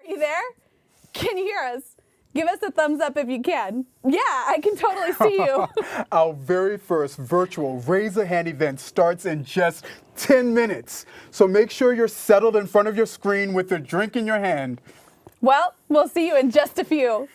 Are you there? Can you hear us? Give us a thumbs up if you can. Yeah, I can totally see you. Our very first virtual Raise a Hand event starts in just 10 minutes. So make sure you're settled in front of your screen with a drink in your hand. Well, we'll see you in just a few.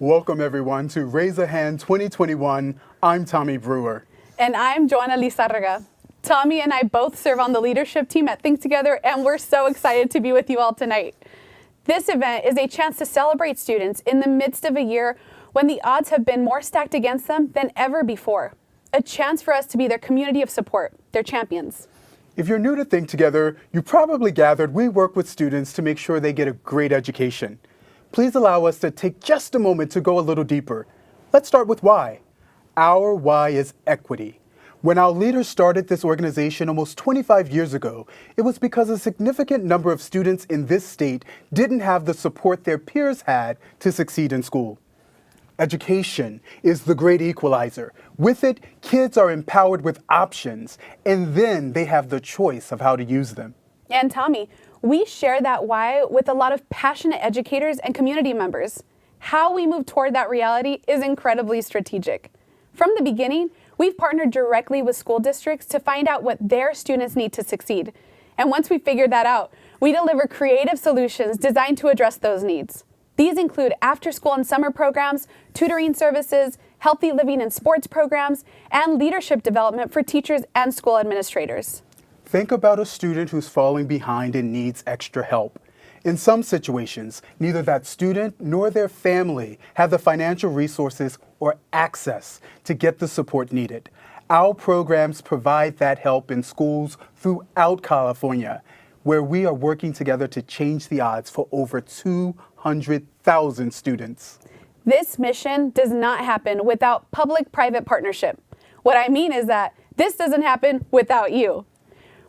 Welcome everyone to Raise a Hand 2021. I'm Tommy Brewer. And I'm Joanna Lizarraga. Tommy and I both serve on the leadership team at Think Together, and we're so excited to be with you all tonight. This event is a chance to celebrate students in the midst of a year when the odds have been more stacked against them than ever before. A chance for us to be their community of support, their champions. If you're new to Think Together, you probably gathered we work with students to make sure they get a great education. Please allow us to take just a moment to go a little deeper. Let's start with why. Our why is equity. When our leaders started this organization almost 25 years ago, it was because a significant number of students in this state didn't have the support their peers had to succeed in school. Education is the great equalizer. With it, kids are empowered with options, and then they have the choice of how to use them. And Tommy, we share that why with a lot of passionate educators and community members. How we move toward that reality is incredibly strategic. From the beginning, we've partnered directly with school districts to find out what their students need to succeed. And once we figured that out, we deliver creative solutions designed to address those needs. These include after-school and summer programs, tutoring services, healthy living and sports programs, and leadership development for teachers and school administrators. Think about a student who's falling behind and needs extra help. In some situations, neither that student nor their family have the financial resources or access to get the support needed. Our programs provide that help in schools throughout California, where we are working together to change the odds for over 200,000 students. This mission does not happen without public-private partnership. What I mean is that this doesn't happen without you.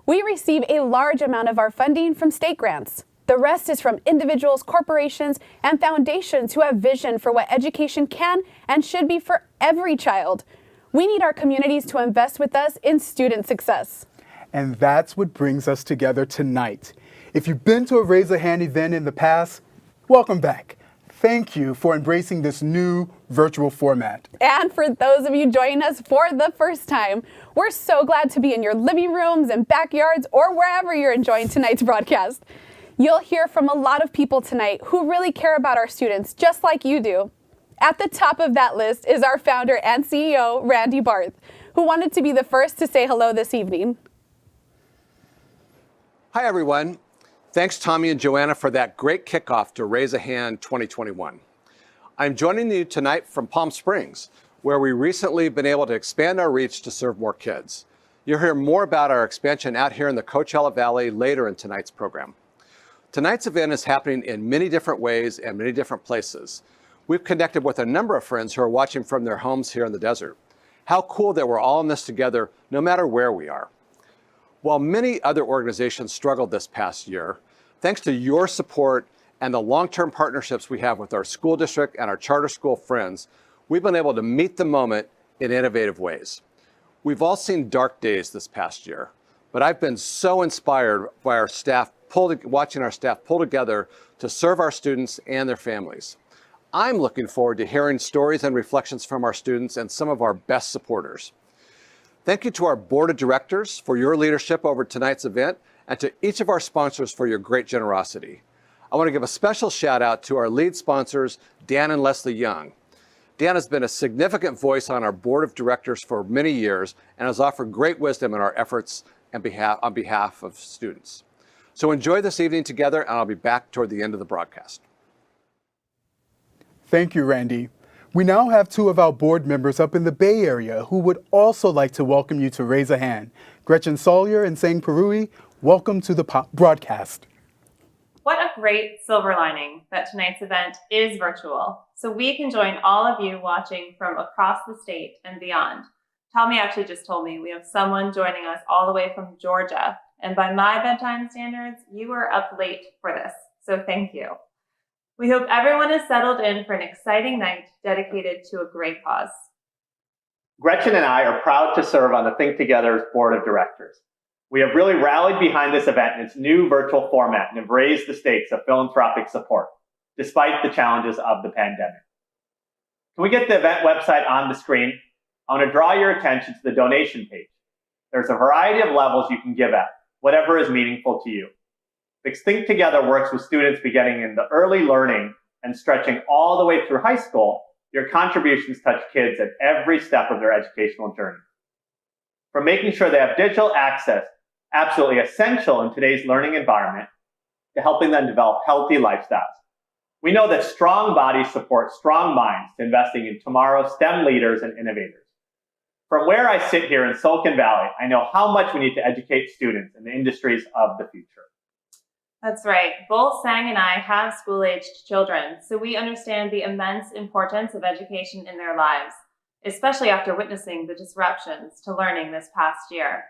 We receive a large amount of our funding from state grants. The rest is from individuals, corporations, and foundations who have vision for what education can and should be for every child. We need our communities to invest with us in student success. And that's what brings us together tonight. If you've been to a Raise a Hand event in the past, welcome back. Thank you for embracing this new virtual format. And for those of you joining us for the first time, we're so glad to be in your living rooms and backyards or wherever you're enjoying tonight's broadcast. You'll hear from a lot of people tonight who really care about our students, just like you do. At the top of that list is our founder and CEO, Randy Barth, who wanted to be the first to say hello this evening. Hi, everyone. Thanks, Tommy and Joanna, for that great kickoff to Raise a Hand 2021. I'm joining you tonight from Palm Springs, where we recently been able to expand our reach to serve more kids. You'll hear more about our expansion out here in the Coachella Valley later in tonight's program. Tonight's event is happening in many different ways and many different places. We've connected with a number of friends who are watching from their homes here in the desert. How cool that we're all in this together, no matter where we are. While many other organizations struggled this past year, thanks to your support and the long-term partnerships we have with our school district and our charter school friends, we've been able to meet the moment in innovative ways. We've all seen dark days this past year, but I've been so inspired by our staff watching our staff pull together to serve our students and their families. I'm looking forward to hearing stories and reflections from our students and some of our best supporters. Thank you to our board of directors for your leadership over tonight's event and to each of our sponsors for your great generosity. I want to give a special shout out to our lead sponsors, Dan and Leslie Young. Dan has been a significant voice on our board of directors for many years and has offered great wisdom in our efforts on behalf of students. So enjoy this evening together, and I'll be back toward the end of the broadcast. Thank you, Randy. We now have two of our board members up in the Bay Area who would also like to welcome you to Raise a Hand. Gretchen Sawyer and Sang Perui, welcome to the broadcast. What a great silver lining that tonight's event is virtual, so we can join all of you watching from across the state and beyond. Tommy actually just told me we have someone joining us all the way from Georgia, and by my bedtime standards, you were up late for this, so thank you. We hope everyone is settled in for an exciting night dedicated to a great cause. Gretchen and I are proud to serve on the Think Together's board of directors. We have really rallied behind this event in its new virtual format and have raised the stakes of philanthropic support, despite the challenges of the pandemic. Can we get the event website on the screen? I want to draw your attention to the donation page. There's a variety of levels you can give at, whatever is meaningful to you. Think Together works with students beginning in the early learning and stretching all the way through high school, your contributions touch kids at every step of their educational journey. From making sure they have digital access, absolutely essential in today's learning environment, to helping them develop healthy lifestyles. We know that strong bodies support strong minds, to investing in tomorrow's STEM leaders and innovators. From where I sit here in Silicon Valley, I know how much we need to educate students in the industries of the future. That's right. Both Sang and I have school-aged children, so we understand the immense importance of education in their lives, especially after witnessing the disruptions to learning this past year.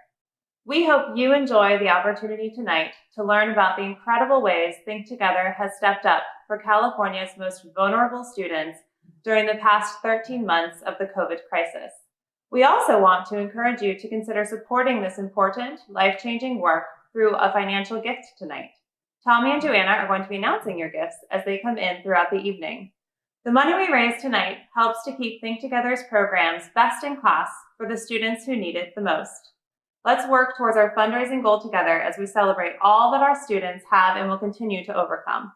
We hope you enjoy the opportunity tonight to learn about the incredible ways Think Together has stepped up for California's most vulnerable students during the past 13 months of the COVID crisis. We also want to encourage you to consider supporting this important, life-changing work through a financial gift tonight. Tommy and Joanna are going to be announcing your gifts as they come in throughout the evening. The money we raise tonight helps to keep Think Together's programs best in class for the students who need it the most. Let's work towards our fundraising goal together as we celebrate all that our students have and will continue to overcome.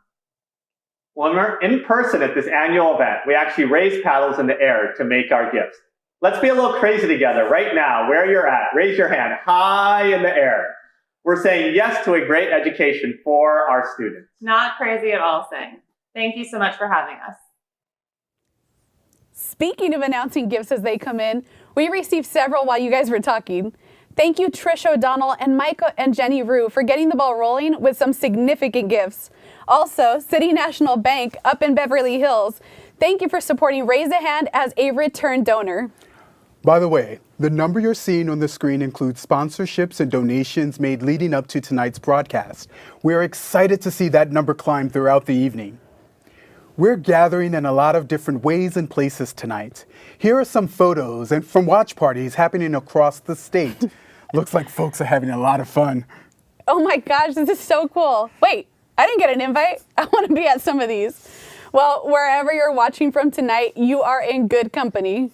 When we're in person at this annual event, we actually raise paddles in the air to make our gifts. Let's be a little crazy together right now, where you're at. Raise your hand high in the air. We're saying yes to a great education for our students. Not crazy at all, Sang. Thank you so much for having us. Speaking of announcing gifts as they come in, we received several while you guys were talking. Thank you, Trish O'Donnell and Micah and Jenny Rue, for getting the ball rolling with some significant gifts. Also, City National Bank up in Beverly Hills, thank you for supporting Raise a Hand as a return donor. By the way, the number you're seeing on the screen includes sponsorships and donations made leading up to tonight's broadcast. We're excited to see that number climb throughout the evening. We're gathering in a lot of different ways and places tonight. Here are some photos and from watch parties happening across the state. Looks like folks are having a lot of fun. Oh my gosh, this is so cool. Wait, I didn't get an invite. I want to be at some of these. Well, wherever you're watching from tonight, you are in good company.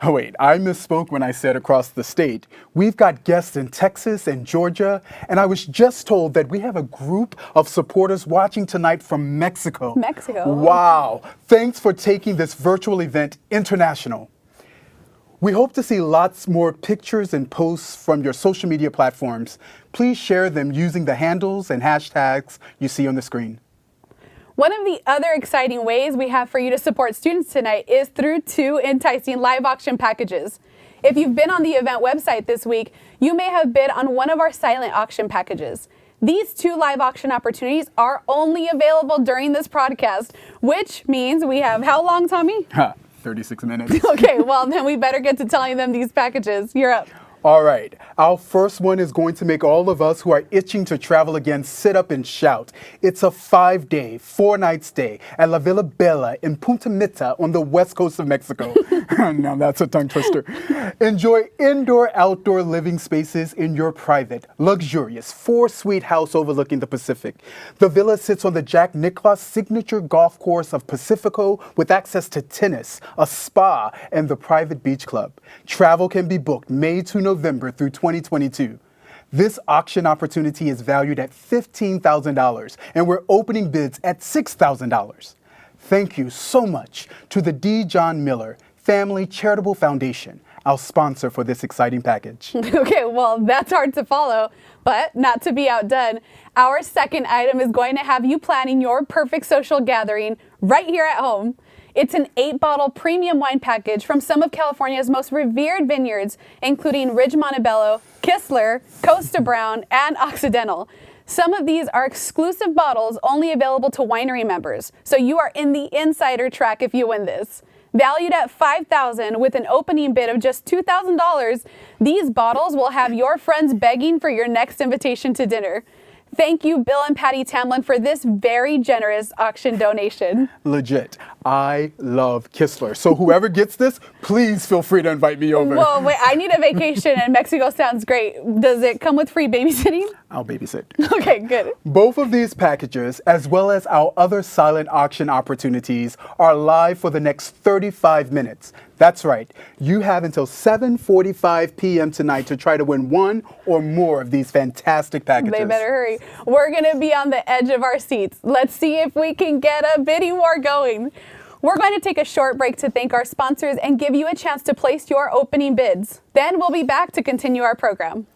Oh wait, I misspoke when I said across the state. We've got guests in Texas and Georgia, and I was just told that we have a group of supporters watching tonight from Mexico. Mexico? Wow, thanks for taking this virtual event international. We hope to see lots more pictures and posts from your social media platforms. Please share them using the handles and hashtags you see on the screen. One of the other exciting ways we have for you to support students tonight is through 2 enticing live auction packages. If you've been on the event website this week, you may have bid on one of our silent auction packages. These 2 live auction opportunities are only available during this broadcast, which means we have how long, Tommy? 36 minutes. Okay, well then we better get to telling them these packages. You're up. All right, our first one is going to make all of us who are itching to travel again sit up and shout. It's a 5-day, 4-night stay at La Villa Bella in Punta Mita on the west coast of Mexico. Now that's a tongue twister. Enjoy indoor-outdoor living spaces in your private, luxurious, 4-suite house overlooking the Pacific. The villa sits on the Jack Nicklaus signature golf course of Pacifico with access to tennis, a spa, and the private beach club. Travel can be booked May to November through 2022. This auction opportunity is valued at $15,000, and we're opening bids at $6,000. Thank you so much to the D. John Miller Family Charitable Foundation, our sponsor for this exciting package. Okay, well, that's hard to follow, but not to be outdone, our second item is going to have you planning your perfect social gathering right here at home. It's an 8-bottle premium wine package from some of California's most revered vineyards, including Ridge Montebello, Kistler, Costa Brown, and Occidental. Some of these are exclusive bottles only available to winery members, so you are in the insider track if you win this. Valued at $5,000 with an opening bid of just $2,000, these bottles will have your friends begging for your next invitation to dinner. Thank you, Bill and Patty Tamlin, for this very generous auction donation. Legit. I love Kistler. So whoever gets this, please feel free to invite me over. Whoa, wait, I need a vacation and Mexico sounds great. Does it come with free babysitting? I'll babysit. Okay, good. Both of these packages, as well as our other silent auction opportunities, are live for the next 35 minutes. That's right. You have until 7:45 p.m. tonight to try to win one or more of these fantastic packages. They better hurry. We're going to be on the edge of our seats. Let's see if we can get a bidding war going. We're going to take a short break to thank our sponsors and give you a chance to place your opening bids. Then we'll be back to continue our program.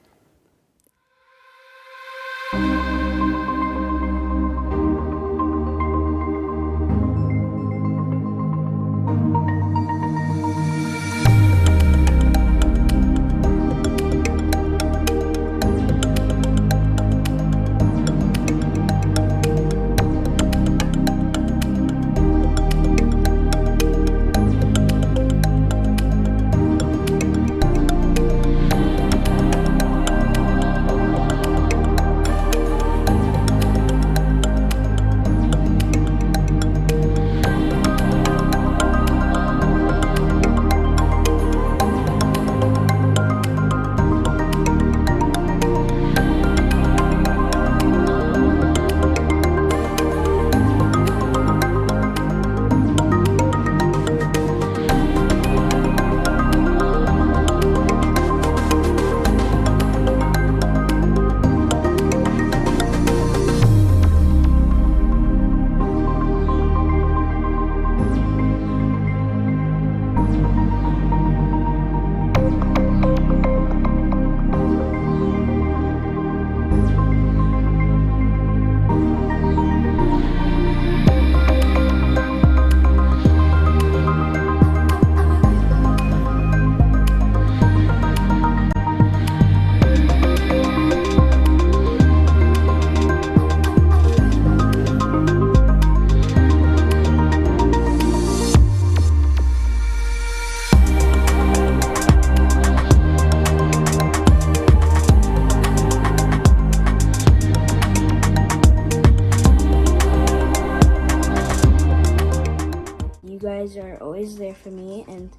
You guys are always there for me, and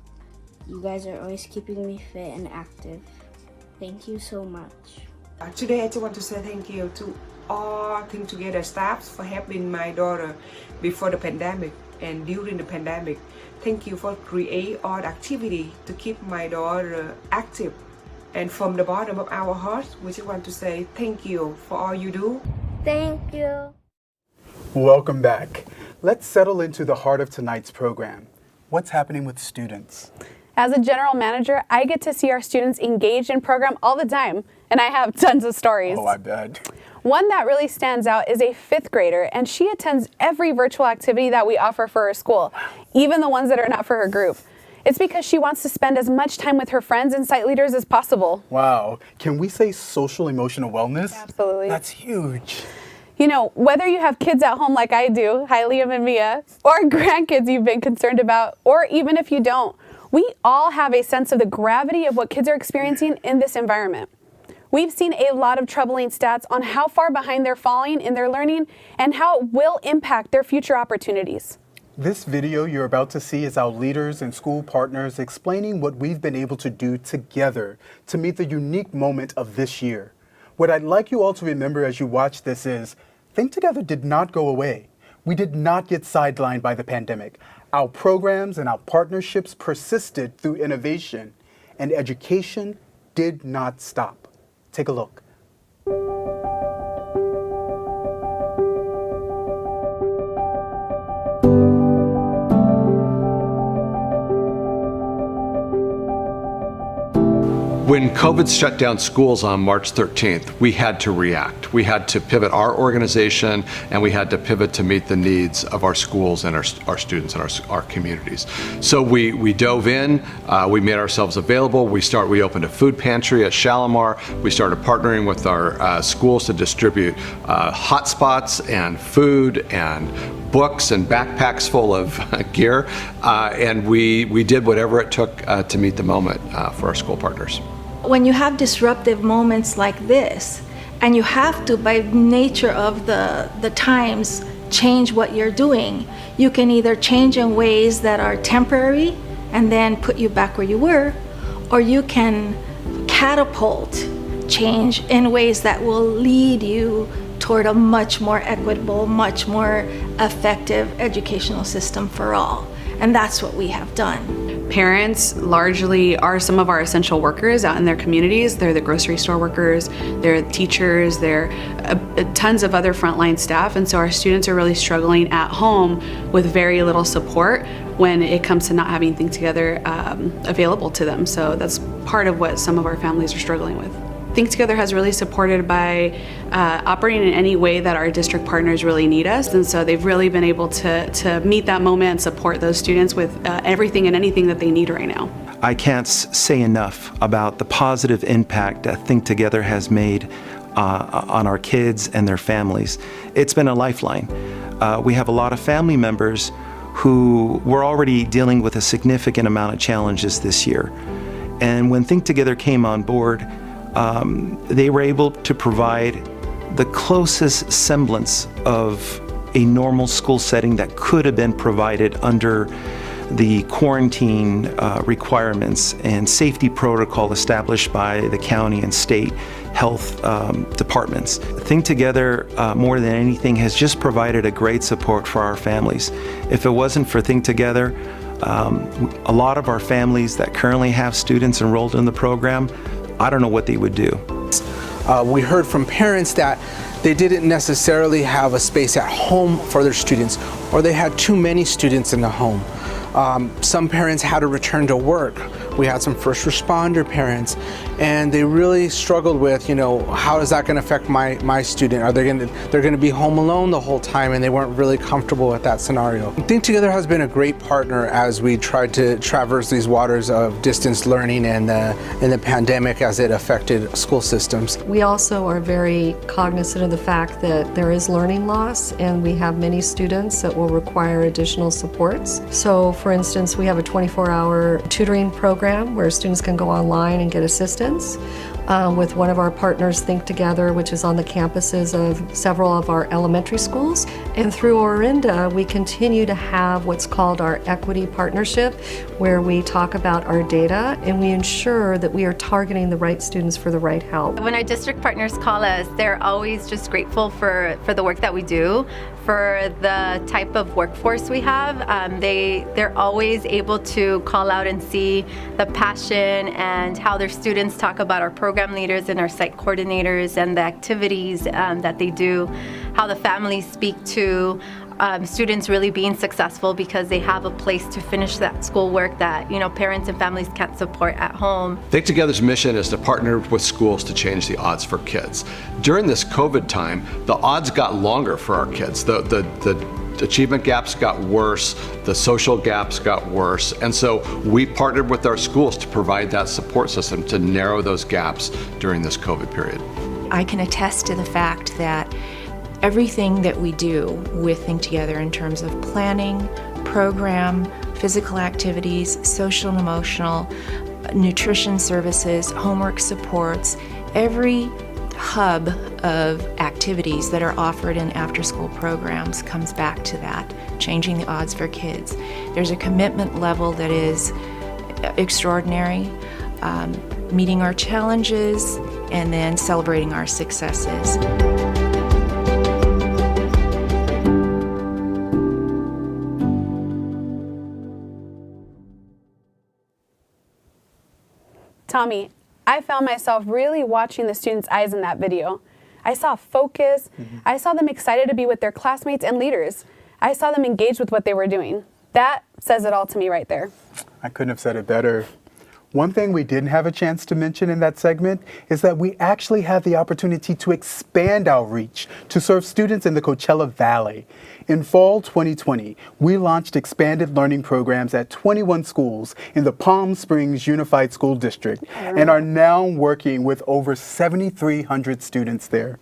you guys are always keeping me fit and active. Thank you so much. Today I just want to say thank you to all Think Together staffs for helping my daughter before the pandemic and during the pandemic. Thank you for creating all the activity to keep my daughter active. And from the bottom of our hearts, we just want to say thank you for all you do. Thank you. Welcome back. Let's settle into the heart of tonight's program. What's happening with students? As a general manager, I get to see our students engaged in program all the time, and I have tons of stories. Oh, I bet. One that really stands out is a 5th grader, and she attends every virtual activity that we offer for her school, even the ones that are not for her group. It's because she wants to spend as much time with her friends and site leaders as possible. Wow. Can we say social emotional wellness? Absolutely. That's huge. You know, whether you have kids at home like I do, hi Liam and Mia, or grandkids you've been concerned about, or even if you don't, we all have a sense of the gravity of what kids are experiencing in this environment. We've seen a lot of troubling stats on how far behind they're falling in their learning and how it will impact their future opportunities. This video you're about to see is our leaders and school partners explaining what we've been able to do together to meet the unique moment of this year. What I'd like you all to remember as you watch this is, Think Together did not go away. We did not get sidelined by the pandemic. Our programs and our partnerships persisted through innovation, and education did not stop. Take a look. When COVID shut down schools on March 13th, we had to react. We had to pivot our organization, and we had to pivot to meet the needs of our schools and our students and our communities. So we dove in, we made ourselves available. We opened a food pantry at Shalimar. We started partnering with our schools to distribute hotspots and food and books and backpacks full of gear, and we did whatever it took to meet the moment for our school partners. When you have disruptive moments like this, and you have to, by nature of the times, change what you're doing. You can either change in ways that are temporary and then put you back where you were, or you can catapult change in ways that will lead you toward a much more equitable, much more effective educational system for all. And that's what we have done. Parents largely are some of our essential workers out in their communities. They're the grocery store workers, they're teachers, they're tons of other frontline staff. And so our students are really struggling at home with very little support when it comes to not having Think Together available to them. So that's part of what some of our families are struggling with. Think Together has really supported by operating in any way that our district partners really need us. And so they've really been able to meet that moment and support those students with everything and anything that they need right now. I can't say enough about the positive impact that Think Together has made on our kids and their families. It's been a lifeline. We have a lot of family members who were already dealing with a significant amount of challenges this year. And when Think Together came on board, they were able to provide the closest semblance of a normal school setting that could have been provided under the quarantine requirements and safety protocol established by the county and state health departments. Think Together, more than anything, has just provided a great support for our families. If it wasn't for Think Together, a lot of our families that currently have students enrolled in the program, I don't know what they would do. We heard from parents that they didn't necessarily have a space at home for their students, or they had too many students in the home. Some parents had to return to work. We had some first responder parents, and they really struggled with, how is that going to affect my student? They're going to be home alone the whole time, and they weren't really comfortable with that scenario. Think Together has been a great partner as we tried to traverse these waters of distance learning and the pandemic as it affected school systems. We also are very cognizant of the fact that there is learning loss, and we have many students that will require additional supports. So, for instance, we have a 24-hour tutoring program where students can go online and get assistance with one of our partners, Think Together, which is on the campuses of several of our elementary schools. And through Orinda, we continue to have what's called our equity partnership, where we talk about our data and we ensure that we are targeting the right students for the right help. When our district partners call us, they're always just grateful for the work that we do, for the type of workforce we have. They're always able to call out and see the passion and how their students talk about our program leaders and our site coordinators and the activities that they do, how the families speak to students really being successful because they have a place to finish that schoolwork that parents and families can't support at home. Think Together's mission is to partner with schools to change the odds for kids. During this COVID time, the odds got longer for our kids. The achievement gaps got worse, the social gaps got worse, and so we partnered with our schools to provide that support system to narrow those gaps during this COVID period. I can attest to the fact that everything that we do with Think Together in terms of planning, program, physical activities, social and emotional, nutrition services, homework supports, every hub of activities that are offered in after-school programs comes back to that, changing the odds for kids. There's a commitment level that is extraordinary, meeting our challenges and then celebrating our successes. Tommy, I found myself really watching the students' eyes in that video. I saw focus. I saw them excited to be with their classmates and leaders. I saw them engaged with what they were doing. That says it all to me right there. I couldn't have said it better. One thing we didn't have a chance to mention in that segment is that we actually have the opportunity to expand our reach to serve students in the Coachella Valley. In fall 2020, we launched expanded learning programs at 21 schools in the Palm Springs Unified School District and are now working with over 7,300 students there.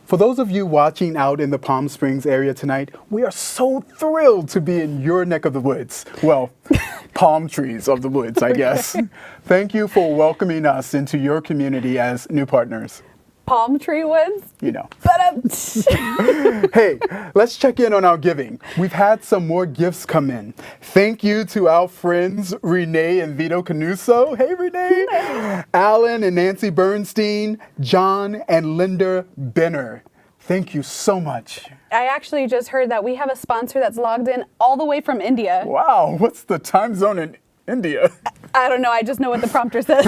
For those of you watching out in the Palm Springs area tonight, we are so thrilled to be in your neck of the woods. Well, palm trees of the woods, I guess. Thank you for welcoming us into your community as new partners. palm tree woods. You know. But Hey, let's check in on our giving. We've had some more gifts come in. Thank you to our friends Renee and Vito Canuso. Hey, Renee. Alan and Nancy Bernstein, John and Linda Benner. Thank you so much. I actually just heard that we have a sponsor that's logged in all the way from India. Wow, what's the time zone in India? I don't know, I just know what the prompter says.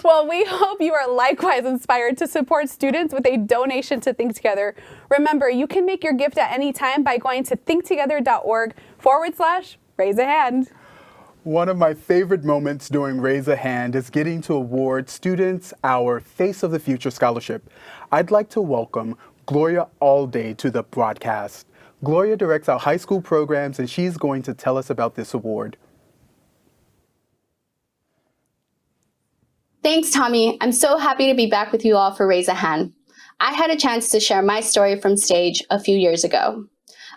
Well, we hope you are likewise inspired to support students with a donation to Think Together. Remember, you can make your gift at any time by going to thinktogether.org/raise a hand. One of my favorite moments during Raise a Hand is getting to award students our Face of the Future Scholarship. I'd like to welcome Gloria Alday to the broadcast. Gloria directs our high school programs, and she's going to tell us about this award. Thanks, Tommy. I'm so happy to be back with you all for Raise a Hand. I had a chance to share my story from stage a few years ago.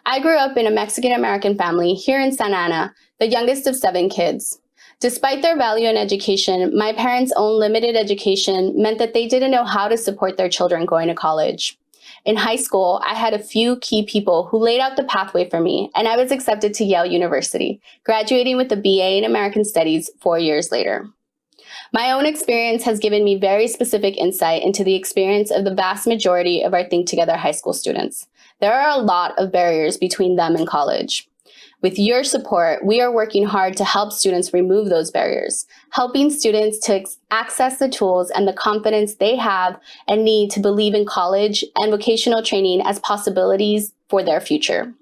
I grew up in a Mexican-American family here in Santa Ana, the youngest of 7 kids. Despite their value in education, my parents' own limited education meant that they didn't know how to support their children going to college. In high school, I had a few key people who laid out the pathway for me, and I was accepted to Yale University, graduating with a BA in American Studies 4 years later. My own experience has given me very specific insight into the experience of the vast majority of our Think Together high school students. There are a lot of barriers between them and college. With your support, we are working hard to help students remove those barriers, helping students to access the tools and the confidence they have and need to believe in college and vocational training as possibilities for their future.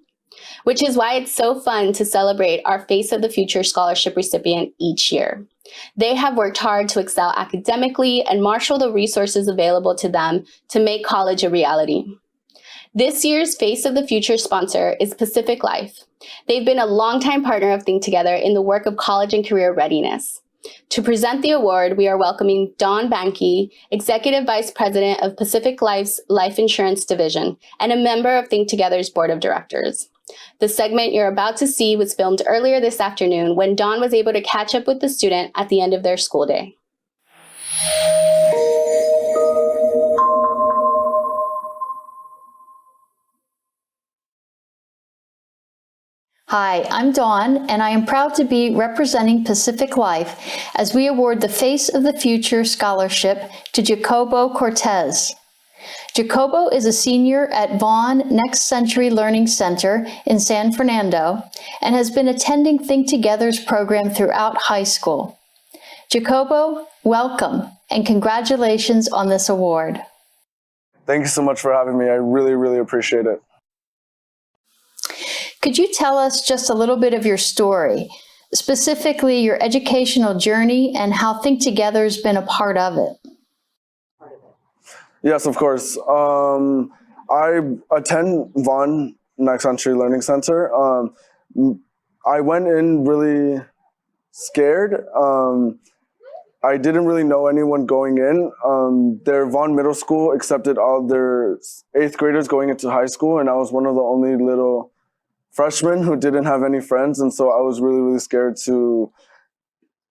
Which is why it's so fun to celebrate our Face of the Future scholarship recipient each year. They have worked hard to excel academically and marshal the resources available to them to make college a reality. This year's Face of the Future sponsor is Pacific Life. They've been a longtime partner of Think Together in the work of college and career readiness. To present the award, we are welcoming Dawn Banke, Executive Vice President of Pacific Life's Life Insurance Division and a member of Think Together's Board of Directors. The segment you're about to see was filmed earlier this afternoon when Dawn was able to catch up with the student at the end of their school day. Hi, I'm Dawn, and I am proud to be representing Pacific Life as we award the Face of the Future Scholarship to Jacobo Cortez. Jacobo is a senior at Vaughn Next Century Learning Center in San Fernando and has been attending Think Together's program throughout high school. Jacobo, welcome, and congratulations on this award. Thank you so much for having me. I really, really appreciate it. Could you tell us just a little bit of your story, specifically your educational journey and how Think Together has been a part of it? Yes, of course. I attend Vaughn Next Century Learning Center. I went in really scared. I didn't really know anyone going in. Their Vaughn Middle School accepted all their 8th graders going into high school, and I was one of the only little freshmen who didn't have any friends, and so I was really, really scared to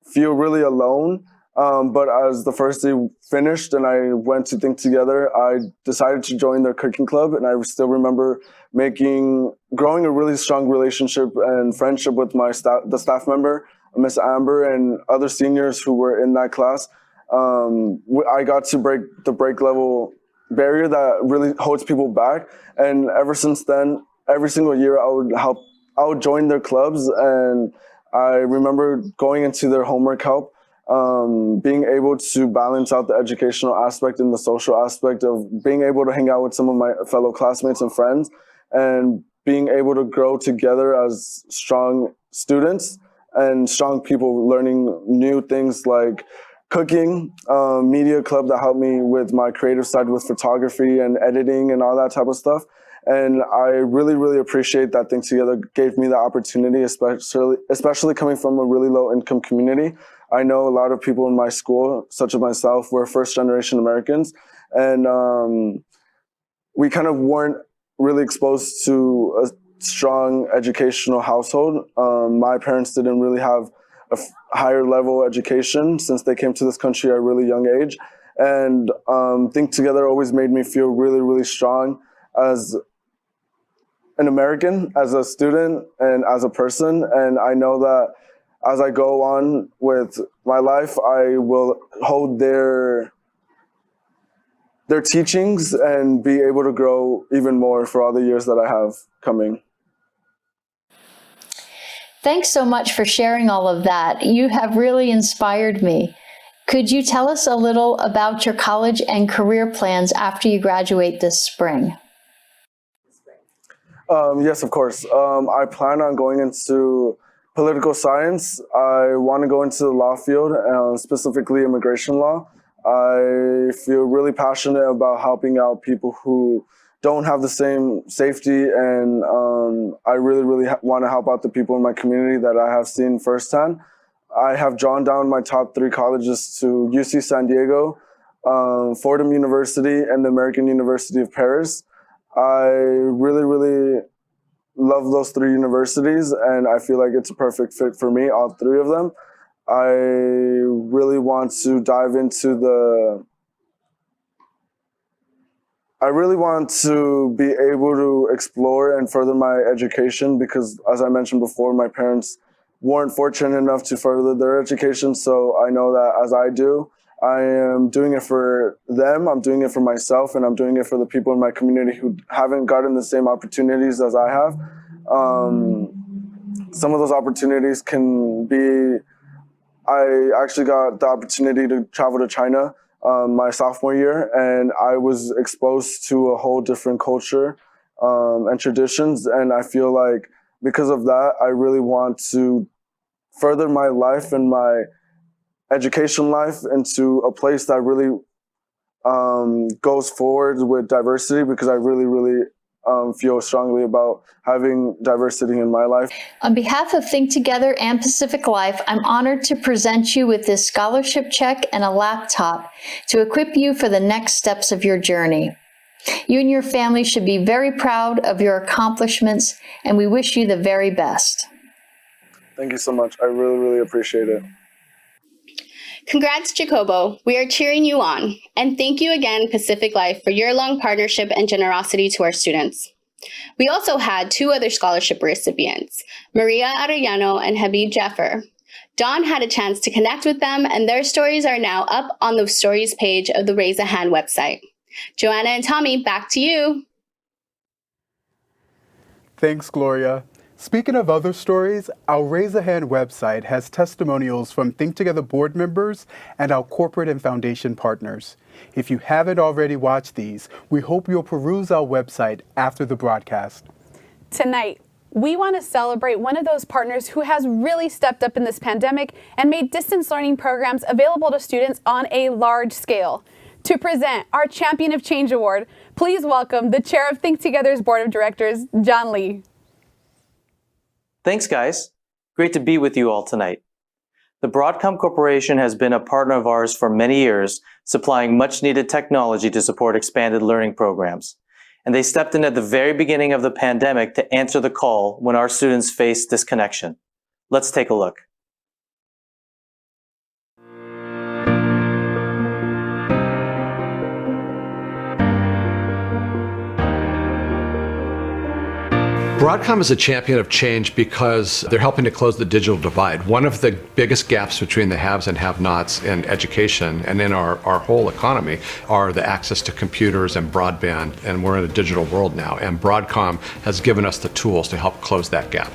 feel really alone. But as the first day finished and I went to Think Together, I decided to join their cooking club, and I still remember growing a really strong relationship and friendship with the staff member, Miss Amber, and other seniors who were in that class. I got to break the break level barrier that really holds people back, and ever since then, every single year I would join their clubs, and I remember going into their homework help, being able to balance out the educational aspect and the social aspect of being able to hang out with some of my fellow classmates and friends, and being able to grow together as strong students and strong people, learning new things like cooking, media club that helped me with my creative side with photography and editing and all that type of stuff. And I really, really appreciate that Think Together gave me the opportunity, especially coming from a really low-income community. I know a lot of people in my school, such as myself, were first-generation Americans, and we kind of weren't really exposed to a strong educational household. My parents didn't really have a higher level education since they came to this country at a really young age. And Think Together always made me feel really, really strong as an American, as a student, and as a person. And I know that as I go on with my life, I will hold their teachings and be able to grow even more for all the years that I have coming. Thanks so much for sharing all of that. You have really inspired me. Could you tell us a little about your college and career plans after you graduate this spring? Yes, of course. I plan on going into political science. I want to go into the law field, specifically immigration law. I feel really passionate about helping out people who don't have the same safety, and I really, really want to help out the people in my community that I have seen firsthand. I have drawn down my top 3 colleges to UC San Diego, Fordham University, and the American University of Paris. I really, really love those 3 universities, and I feel like it's a perfect fit for me, all 3 of them. I really want to dive into I really want to be able to explore and further my education because, as I mentioned before, my parents weren't fortunate enough to further their education. So I know that as I do, I am doing it for them, I'm doing it for myself, and I'm doing it for the people in my community who haven't gotten the same opportunities as I have. Some of those opportunities can be, I actually got the opportunity to travel to China my sophomore year, and I was exposed to a whole different culture and traditions, and I feel like because of that, I really want to further my life and my education life into a place that really goes forward with diversity, because I really, really feel strongly about having diversity in my life. On behalf of Think Together and Pacific Life, I'm honored to present you with this scholarship check and a laptop to equip you for the next steps of your journey. You and your family should be very proud of your accomplishments, and we wish you the very best. Thank you so much. I really, really appreciate it. Congrats, Jacobo. We are cheering you on. And thank you again, Pacific Life, for your long partnership and generosity to our students. We also had 2 other scholarship recipients, Maria Arellano and Habib Jaffer. Dawn had a chance to connect with them, and their stories are now up on the stories page of the Raise a Hand website. Joanna and Tommy, back to you. Thanks, Gloria. Speaking of other stories, our Raise a Hand website has testimonials from Think Together board members and our corporate and foundation partners. If you haven't already watched these, we hope you'll peruse our website after the broadcast. Tonight, we want to celebrate one of those partners who has really stepped up in this pandemic and made distance learning programs available to students on a large scale. To present our Champion of Change Award, please welcome the chair of Think Together's Board of Directors, John Lee. Thanks, guys. Great to be with you all tonight. The Broadcom Corporation has been a partner of ours for many years, supplying much-needed technology to support expanded learning programs. And they stepped in at the very beginning of the pandemic to answer the call when our students faced disconnection. Let's take a look. Broadcom is a champion of change because they're helping to close the digital divide. One of the biggest gaps between the haves and have-nots in education and in our whole economy are the access to computers and broadband, and we're in a digital world now, and Broadcom has given us the tools to help close that gap.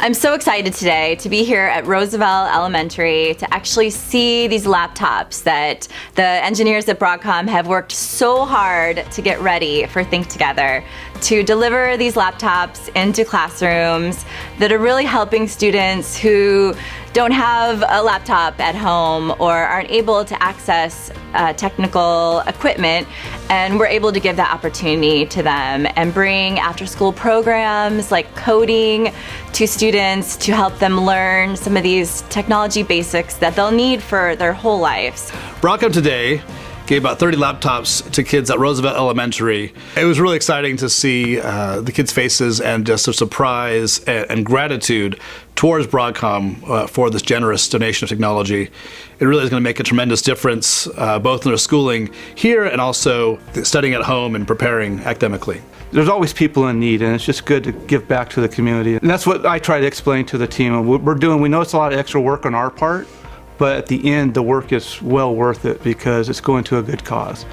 I'm so excited today to be here at Roosevelt Elementary to actually see these laptops that the engineers at Broadcom have worked so hard to get ready for Think Together, to deliver these laptops into classrooms that are really helping students who don't have a laptop at home or aren't able to access technical equipment, and we're able to give that opportunity to them and bring after-school programs like coding to students to help them learn some of these technology basics that they'll need for their whole lives. Broadcom today gave about 30 laptops to kids at Roosevelt Elementary. It was really exciting to see the kids' faces and just their surprise and gratitude towards Broadcom for this generous donation of technology. It really is going to make a tremendous difference both in their schooling here and also studying at home and preparing academically. There's always people in need, and it's just good to give back to the community. And that's what I try to explain to the team. We know it's a lot of extra work on our part, but at the end, the work is well worth it because it's going to a good cause.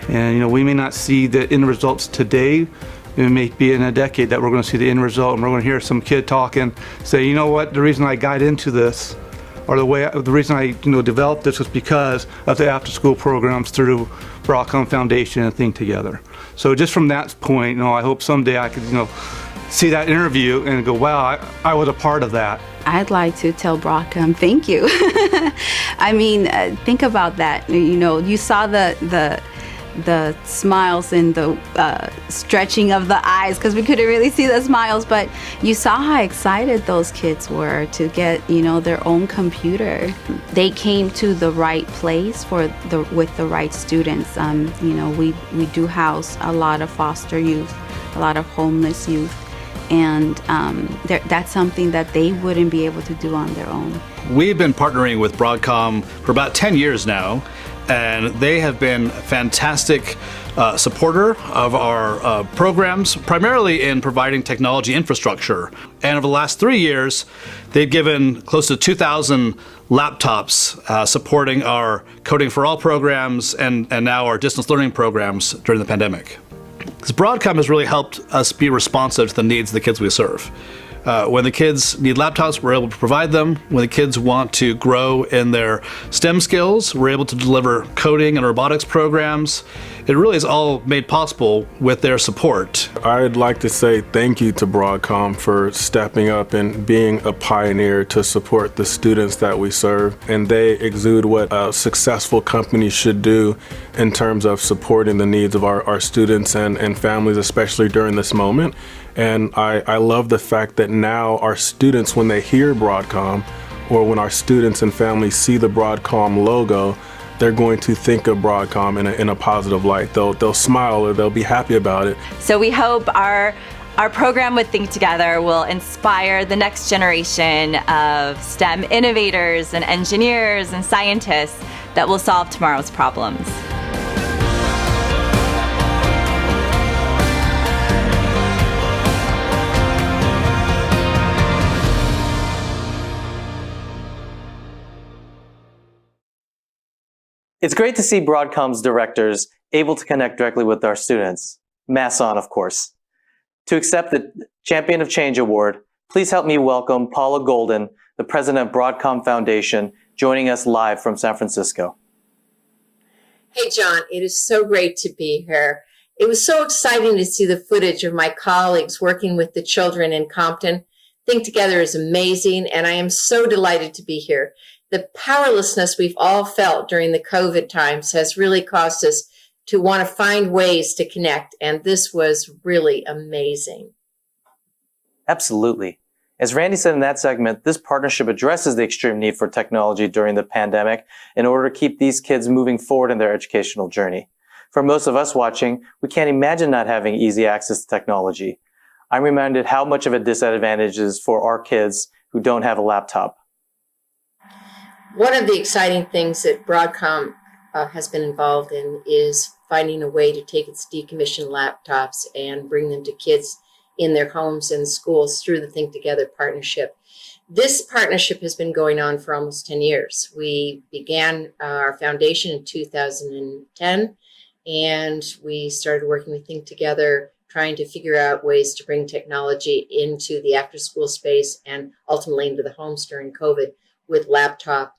And we may not see the end results today. It may be in a decade that we're going to see the end result, and we're going to hear some kid talking, say, you know what, the reason I got into this, or the reason I developed this was because of the after-school programs through Broadcom Foundation and Think Together. So just from that point, I hope someday I could, see that interview and go, wow, I was a part of that. I'd like to tell Broadcom, thank you. I mean, think about that. You saw the smiles and the stretching of the eyes because we couldn't really see the smiles, but you saw how excited those kids were to get their own computer. They came to the right place with the right students. We do house a lot of foster youth, a lot of homeless youth, and that's something that they wouldn't be able to do on their own. We've been partnering with Broadcom for about 10 years now, and they have been a fantastic supporter of our programs, primarily in providing technology infrastructure. And over the last 3 years, they've given close to 2,000 laptops supporting our Coding for All programs and now our distance learning programs during the pandemic. Because Broadcom has really helped us be responsive to the needs of the kids we serve. When the kids need laptops, we're able to provide them. When the kids want to grow in their STEM skills, we're able to deliver coding and robotics programs. It really is all made possible with their support. I'd like to say thank you to Broadcom for stepping up and being a pioneer to support the students that we serve. And they exude what a successful company should do in terms of supporting the needs of our students and families, especially during this moment. And I love the fact that now our students, when they hear Broadcom, or when our students and families see the Broadcom logo, they're going to think of Broadcom in a positive light. They'll smile or they'll be happy about it. So we hope our program with Think Together will inspire the next generation of STEM innovators and engineers and scientists that will solve tomorrow's problems. It's great to see Broadcom's directors able to connect directly with our students. Masks on, of course. To accept the Champion of Change Award, please help me welcome Paula Golden, the president of Broadcom Foundation, joining us live from San Francisco. Hey, John, it is so great to be here. It was so exciting to see the footage of my colleagues working with the children in Compton. Think Together is amazing, and I am so delighted to be here. The powerlessness we've all felt during the COVID times has really caused us to want to find ways to connect, and this was really amazing. Absolutely. As Randy said in that segment, this partnership addresses the extreme need for technology during the pandemic in order to keep these kids moving forward in their educational journey. For most of us watching, we can't imagine not having easy access to technology. I'm reminded how much of a disadvantage it is for our kids who don't have a laptop. One of the exciting things that Broadcom has been involved in is finding a way to take its decommissioned laptops and bring them to kids in their homes and schools through the Think Together partnership. This partnership has been going on for almost 10 years. We began our foundation in 2010, and we started working with Think Together, trying to figure out ways to bring technology into the after-school space and ultimately into the homes during COVID with laptop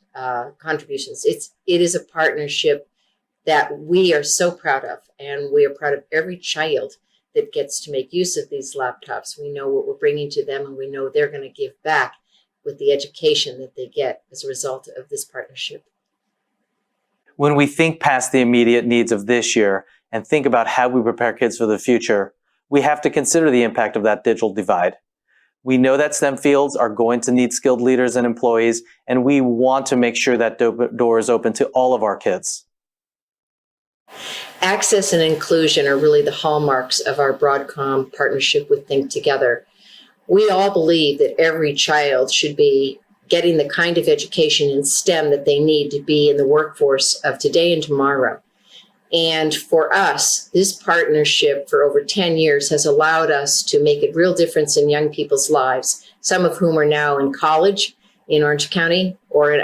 contributions. It is a partnership that we are so proud of, and we are proud of every child that gets to make use of these laptops. We know what we're bringing to them, and we know they're going to give back with the education that they get as a result of this partnership. When we think past the immediate needs of this year and think about how we prepare kids for the future, we have to consider the impact of that digital divide. We know that STEM fields are going to need skilled leaders and employees, and we want to make sure that door is open to all of our kids. Access and inclusion are really the hallmarks of our Broadcom partnership with Think Together. We all believe that every child should be getting the kind of education in STEM that they need to be in the workforce of today and tomorrow. And for us, this partnership for over 10 years has allowed us to make a real difference in young people's lives, some of whom are now in college in Orange County or in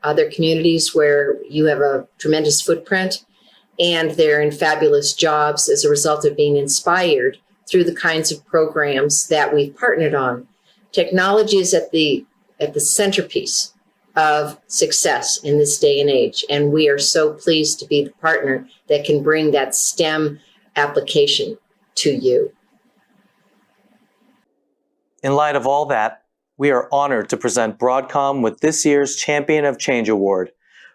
other communities where you have a tremendous footprint, and they're in fabulous jobs as a result of being inspired through the kinds of programs that we've partnered on. Technology is at the centerpiece of success in this day and age, and we are so pleased to be the partner that can bring that STEM application to you. In light of all that, we are honored to present Broadcom with this year's Champion of Change Award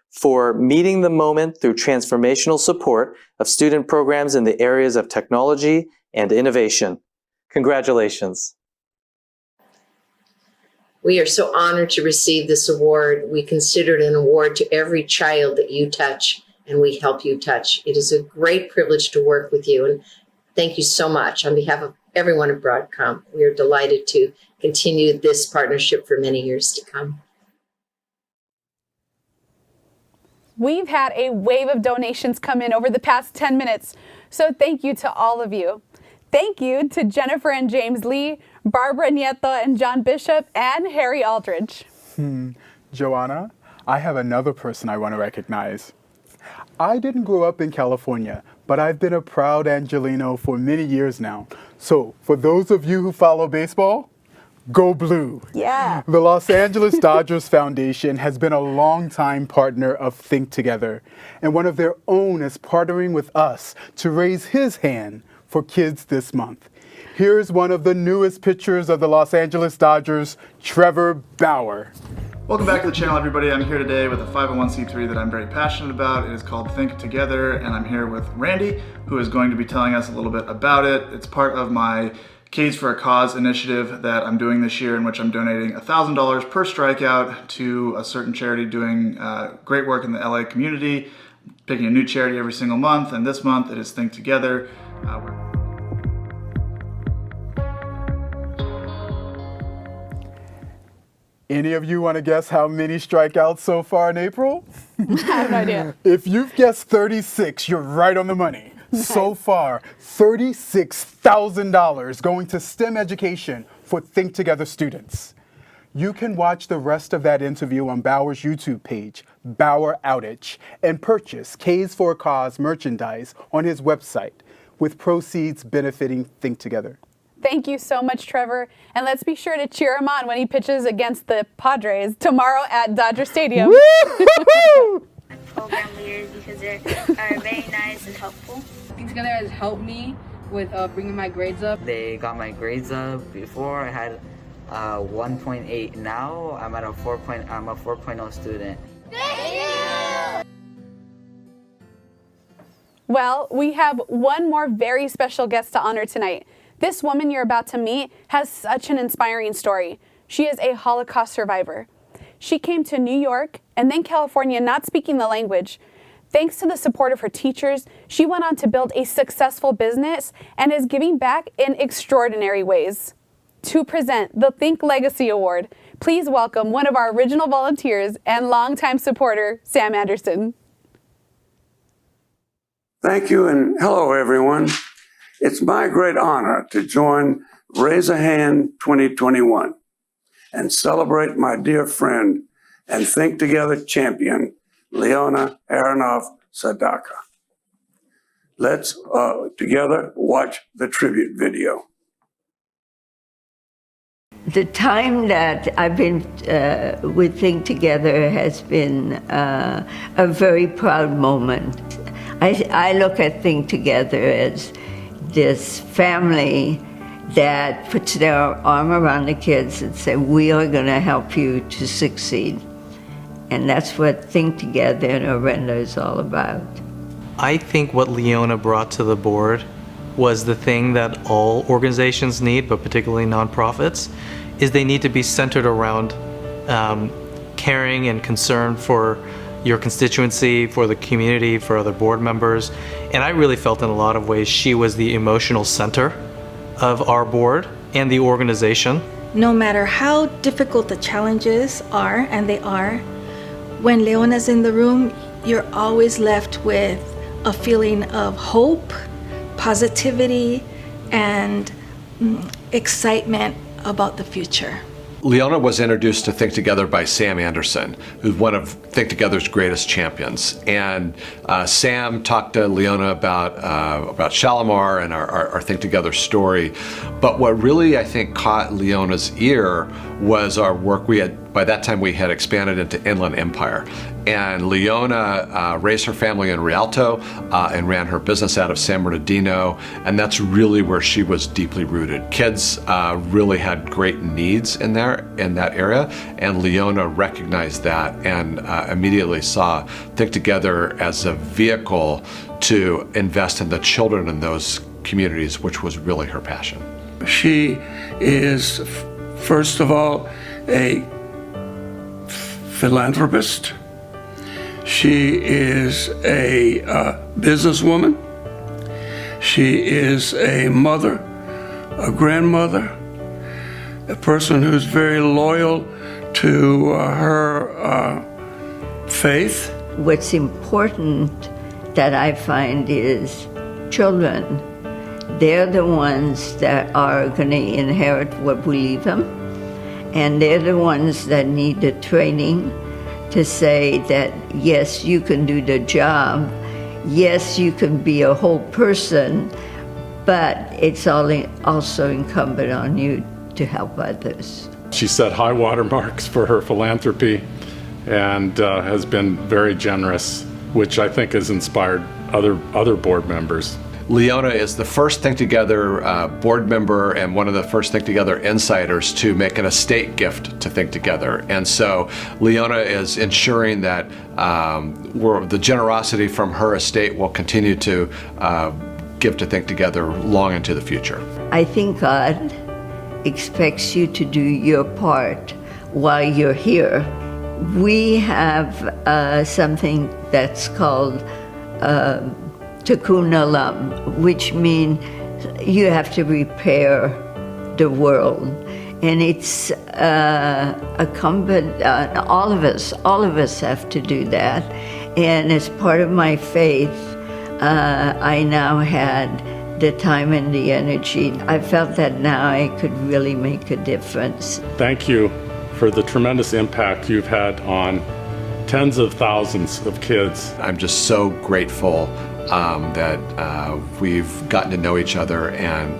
for meeting the moment through transformational support of student programs in the areas of technology and innovation. Congratulations. We are so honored to receive this award. We consider it an award to every child that you touch and we help you touch. It is a great privilege to work with you, and thank you so much. On behalf of everyone at Broadcom, we are delighted to continue this partnership for many years to come. We've had a wave of donations come in over the past 10 minutes, so thank you to all of you. Thank you to Jennifer and James Lee, Barbara Nieto and John Bishop, and Harry Aldridge. Joanna, I have another person I want to recognize. I didn't grow up in California, but I've been a proud Angelino for many years now. So for those of you who follow baseball, go blue. Yeah. The Los Angeles Dodgers Foundation has been a longtime partner of Think Together, and one of their own is partnering with us to raise his hand for kids this month. Here's one of the newest pitchers of the Los Angeles Dodgers, Trevor Bauer. Welcome back to the channel, everybody. I'm here today with a 501c3 that I'm very passionate about. It is called Think Together, and I'm here with Randy, who is going to be telling us a little bit about it. It's part of my Kids for a Cause initiative that I'm doing this year, in which I'm donating $1,000 per strikeout to a certain charity doing great work in the LA community, picking a new charity every single month, and this month it is Think Together. Any of you want to guess how many strikeouts so far in April? I have no idea. If you've guessed 36, you're right on the money. So far, $36,000 going to STEM education for Think Together students. You can watch the rest of that interview on Bauer's YouTube page, Bauer Outage, and purchase K's for a Cause merchandise on his website, with proceeds benefiting Think Together. Thank you so much, Trevor. And let's be sure to cheer him on when he pitches against the Padres tomorrow at Dodger Stadium. Program leaders because they are very nice and helpful. Think Together has helped me with bringing my grades up. They got my grades up. Before I had 1.8. Now I'm at a 4.0 student. Thank you! Well, we have one more very special guest to honor tonight. This woman you're about to meet has such an inspiring story. She is a Holocaust survivor. She came to New York and then California not speaking the language. Thanks to the support of her teachers, she went on to build a successful business and is giving back in extraordinary ways. To present the Think Legacy Award, please welcome one of our original volunteers and longtime supporter, Sam Anderson. Thank you, and hello, everyone. It's my great honor to join Raise a Hand 2021 and celebrate my dear friend and Think Together champion, Leona Aronoff-Sadacca. Let's together watch the tribute video. The time that I've been with Think Together has been a very proud moment. I look at Think Together as this family that puts their arm around the kids and say, we are going to help you to succeed. And that's what Think Together and Orenda is all about. I think what Leona brought to the board was the thing that all organizations need, but particularly nonprofits, is they need to be centered around caring and concern for your constituency, for the community, for other board members. And I really felt in a lot of ways she was the emotional center of our board and the organization. No matter how difficult the challenges are, and they are, when Leona's in the room, you're always left with a feeling of hope, positivity, and excitement about the future. Leona was introduced to Think Together by Sam Anderson, who's one of Think Together's greatest champions. And Sam talked to Leona about Shalimar and our Think Together story. But what really, I think, caught Leona's ear was our work. By that time, we had expanded into Inland Empire. And Leona raised her family in Rialto and ran her business out of San Bernardino. And that's really where she was deeply rooted. Kids really had great needs in that area. And Leona recognized that and immediately saw Think Together as a vehicle to invest in the children in those communities, which was really her passion. She is, first of all, a philanthropist. She is a businesswoman. She is a mother, a grandmother, a person who's very loyal to her faith. What's important that I find is children. They're the ones that are going to inherit what we leave them. And they're the ones that need the training to say that, yes, you can do the job. Yes, you can be a whole person, but it's also incumbent on you to help others. She set high water marks for her philanthropy and has been very generous, which I think has inspired other board members. Leona is the first Think Together board member and one of the first Think Together insiders to make an estate gift to Think Together. And so Leona is ensuring that the generosity from her estate will continue to give to Think Together long into the future. I think God expects you to do your part while you're here. We have something that's called Tikkun Olam, which means you have to repair the world. And it's incumbent on all of us have to do that. And as part of my faith, I now had the time and the energy. I felt that now I could really make a difference. Thank you for the tremendous impact you've had on tens of thousands of kids. I'm just so grateful that we've gotten to know each other and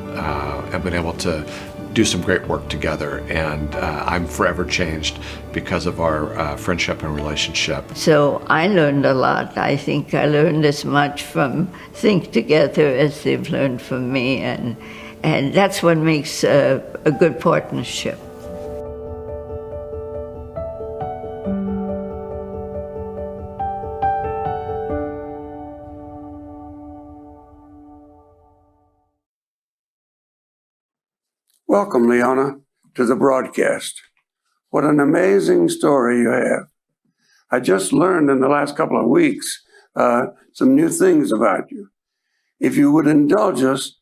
have been able to do some great work together. And I'm forever changed because of our friendship and relationship. So I learned a lot. I think I learned as much from Think Together as they've learned from me. And that's what makes a good partnership. Welcome, Leona, to the broadcast. What an amazing story you have. I just learned in the last couple of weeks some new things about you. If you would indulge us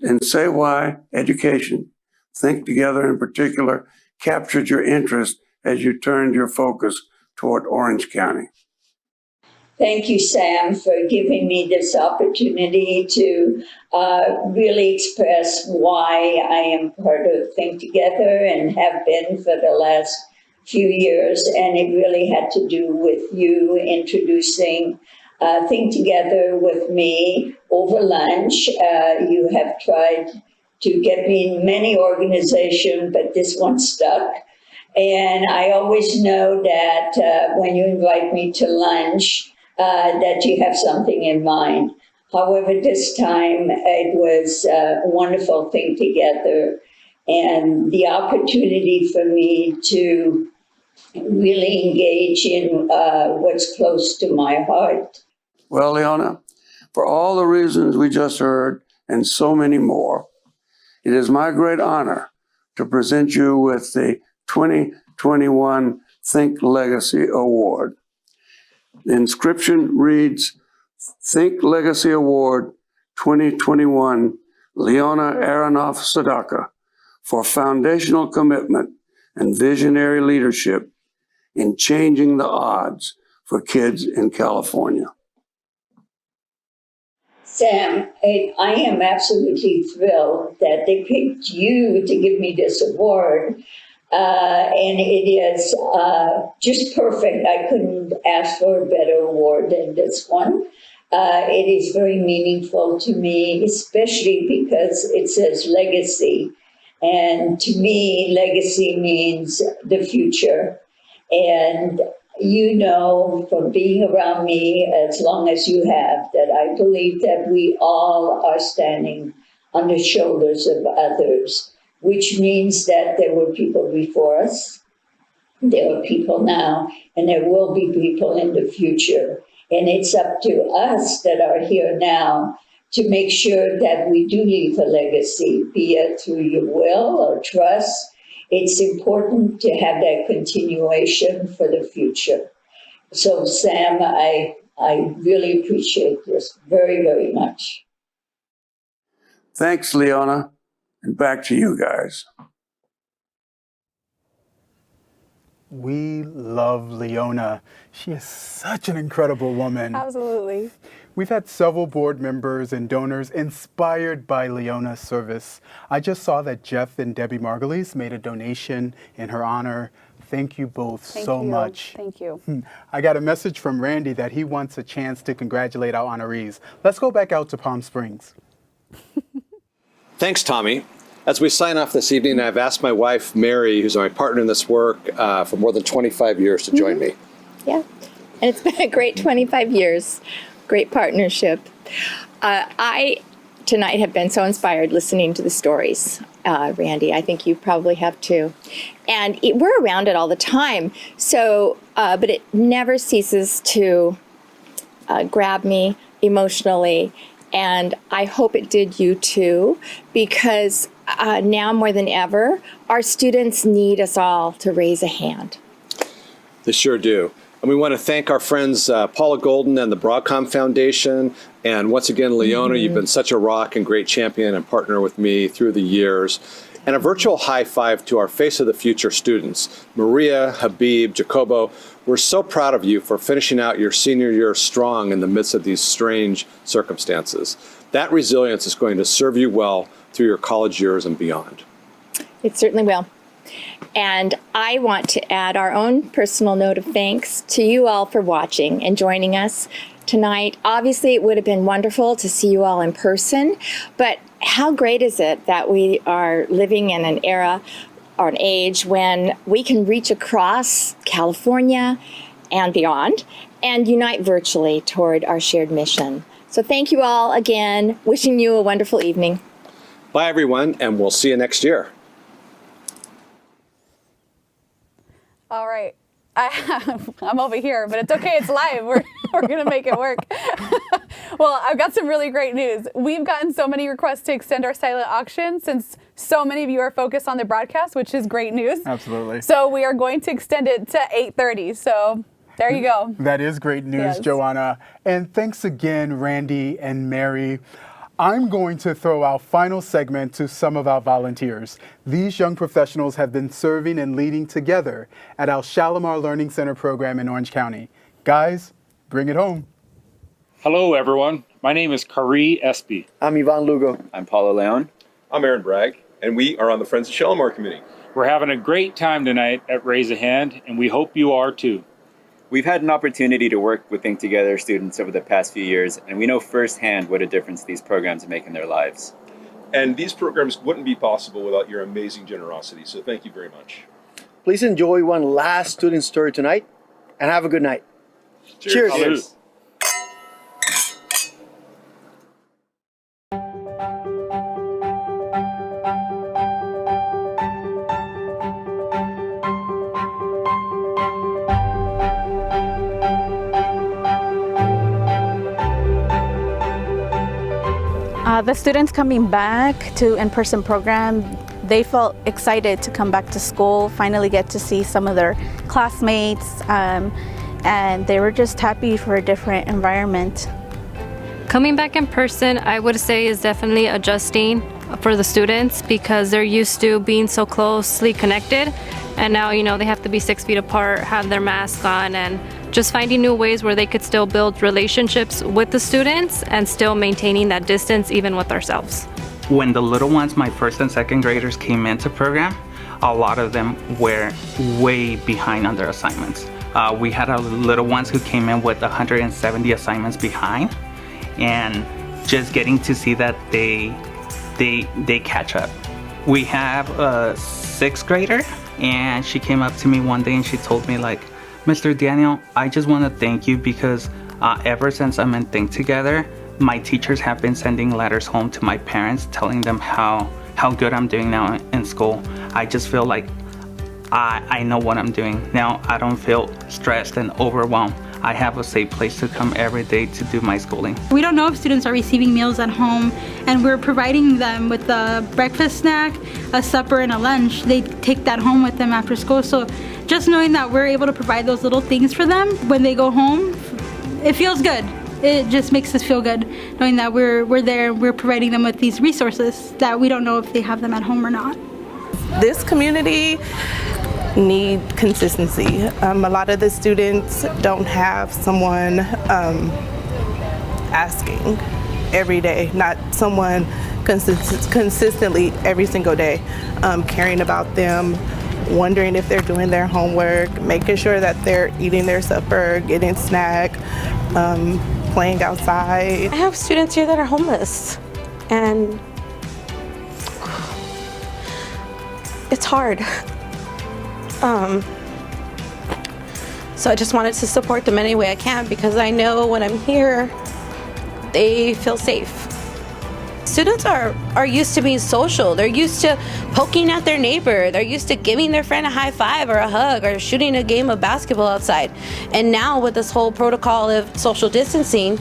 and say why education, Think Together in particular, captured your interest as you turned your focus toward Orange County. Thank you, Sam, for giving me this opportunity to really express why I am part of Think Together and have been for the last few years. And it really had to do with you introducing Think Together with me over lunch. You have tried to get me in many organizations, but this one stuck. And I always know that when you invite me to lunch, that you have something in mind. However, this time it was a wonderful Thing Together and the opportunity for me to really engage in what's close to my heart. Well, Leona, for all the reasons we just heard and so many more, it is my great honor to present you with the 2021 Think Legacy Award. The inscription reads, Think Legacy Award 2021, Leona Aronoff-Sadacca, for foundational commitment and visionary leadership in changing the odds for kids in California. Sam, I am absolutely thrilled that they picked you to give me this award. And it is just perfect. I couldn't ask for a better award than this one. It is very meaningful to me, especially because it says legacy. And to me, legacy means the future. And you know from being around me as long as you have that I believe that we all are standing on the shoulders of others, which means that there were people before us, there are people now, and there will be people in the future. And it's up to us that are here now to make sure that we do leave a legacy, be it through your will or trust. It's important to have that continuation for the future. So, Sam, I really appreciate this very, very much. Thanks, Leona. And back to you guys. We love Leona. She is such an incredible woman. Absolutely. We've had several board members and donors inspired by Leona's service. I just saw that Jeff and Debbie Margulies made a donation in her honor. Thank you both so much. Thank you. I got a message from Randy that he wants a chance to congratulate our honorees. Let's go back out to Palm Springs. Thanks, Tommy. As we sign off this evening, I've asked my wife, Mary, who's my partner in this work for more than 25 years, to join me. Yeah, and it's been a great 25 years, great partnership. I, tonight, have been so inspired listening to the stories, Randy. I think you probably have too. And we're around it all the time, so, but it never ceases to grab me emotionally. And I hope it did you too, because now more than ever, our students need us all to raise a hand. They sure do. And we want to thank our friends Paula Golden and the Broadcom Foundation. And once again, Leona, you've been such a rock and great champion and partner with me through the years. And a virtual high five to our Face of the Future students, Maria, Habib, Jacobo. We're so proud of you for finishing out your senior year strong in the midst of these strange circumstances. That resilience is going to serve you well through your college years and beyond. It certainly will. And I want to add our own personal note of thanks to you all for watching and joining us tonight. Obviously, it would have been wonderful to see you all in person, but how great is it that we are living in an era or an age when we can reach across California and beyond and unite virtually toward our shared mission. So thank you all again. Wishing you a wonderful evening. Bye, everyone, and we'll see you next year. All right. I'm over here, but it's okay. It's live. We're going to make it work. Well, I've got some really great news. We've gotten so many requests to extend our silent auction since so many of you are focused on the broadcast, which is great news. Absolutely. So we are going to extend it to 8:30. So there you go. That is great news, Yes. Joanna. And thanks again, Randy and Mary. I'm going to throw our final segment to some of our volunteers. These young professionals have been serving and leading together at our Shalimar Learning Center program in Orange County. Guys, bring it home. Hello, everyone. My name is Kari Espy. I'm Ivan Lugo. I'm Paulo Leon. I'm Aaron Bragg, and we are on the Friends of Shalimar Committee. We're having a great time tonight at Raise a Hand, and we hope you are too. We've had an opportunity to work with Think Together students over the past few years, and we know firsthand what a difference these programs make in their lives. And these programs wouldn't be possible without your amazing generosity, so thank you very much. Please enjoy one last student story tonight, and have a good night. Cheers. Cheers. The students coming back to in-person program, they felt excited to come back to school, finally get to see some of their classmates, and they were just happy for a different environment. Coming back in person, I would say, is definitely adjusting for the students because they're used to being so closely connected, and now, you know, they have to be 6 feet apart, have their mask on, and just finding new ways where they could still build relationships with the students and still maintaining that distance even with ourselves. When the little ones, my first and second graders, came into program, a lot of them were way behind on their assignments. We had our little ones who came in with 170 assignments behind, and just getting to see that they catch up. We have a 6th grader, and she came up to me one day and she told me, like, Mr. Daniel, I just want to thank you because ever since I'm in Think Together, my teachers have been sending letters home to my parents telling them how good I'm doing now in school. I just feel like I know what I'm doing. Now I don't feel stressed and overwhelmed. I have a safe place to come every day to do my schooling. We don't know if students are receiving meals at home, and we're providing them with a breakfast snack, a supper, and a lunch. They take that home with them after school. So just knowing that we're able to provide those little things for them when they go home, it feels good. It just makes us feel good knowing that we're there and we're providing them with these resources that we don't know if they have them at home or not. This community need consistency. A lot of the students don't have someone asking every day, not someone consistently every single day, caring about them, wondering if they're doing their homework, making sure that they're eating their supper, getting snack, playing outside. I have students here that are homeless, and it's hard. So I just wanted to support them any way I can because I know when I'm here, they feel safe. Students are used to being social. They're used to poking at their neighbor. They're used to giving their friend a high five or a hug or shooting a game of basketball outside. And now with this whole protocol of social distancing,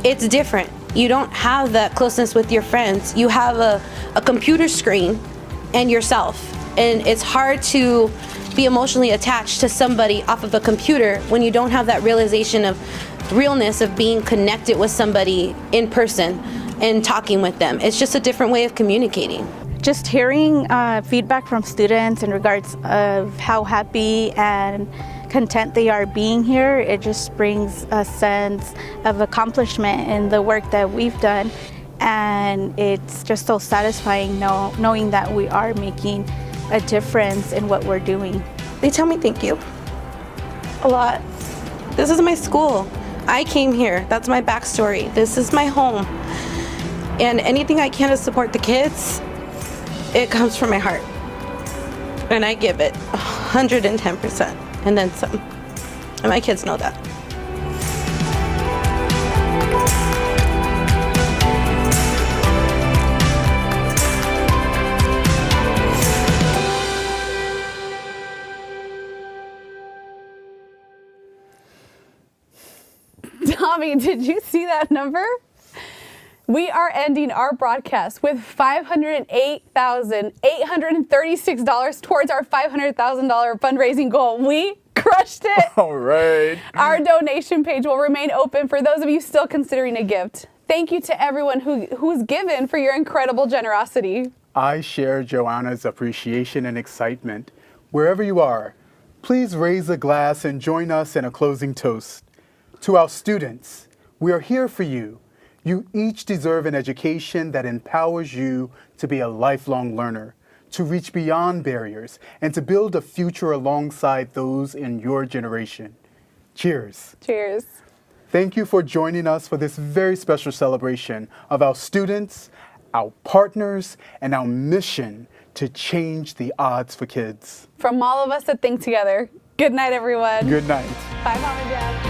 it's different. You don't have that closeness with your friends. You have a computer screen and yourself. And it's hard to be emotionally attached to somebody off of a computer when you don't have that realization of realness of being connected with somebody in person and talking with them. It's just a different way of communicating. Just hearing feedback from students in regards of how happy and content they are being here, it just brings a sense of accomplishment in the work that we've done, and it's just so satisfying knowing that we are making a difference in what we're doing. They tell me thank you a lot. This is my school. I came here. That's my backstory. This is my home. And anything I can to support the kids, it comes from my heart. And I give it 110% and then some. And my kids know that. Tommy, did you see that number? We are ending our broadcast with $508,836 towards our $500,000 fundraising goal. We crushed it. All right. Our donation page will remain open for those of you still considering a gift. Thank you to everyone who's given for your incredible generosity. I share Joanna's appreciation and excitement. Wherever you are, please raise a glass and join us in a closing toast. To our students, we are here for you. You each deserve an education that empowers you to be a lifelong learner, to reach beyond barriers, and to build a future alongside those in your generation. Cheers. Cheers. Thank you for joining us for this very special celebration of our students, our partners, and our mission to change the odds for kids. From all of us at Think Together, good night, everyone. Good night. Bye, Mom and Dad.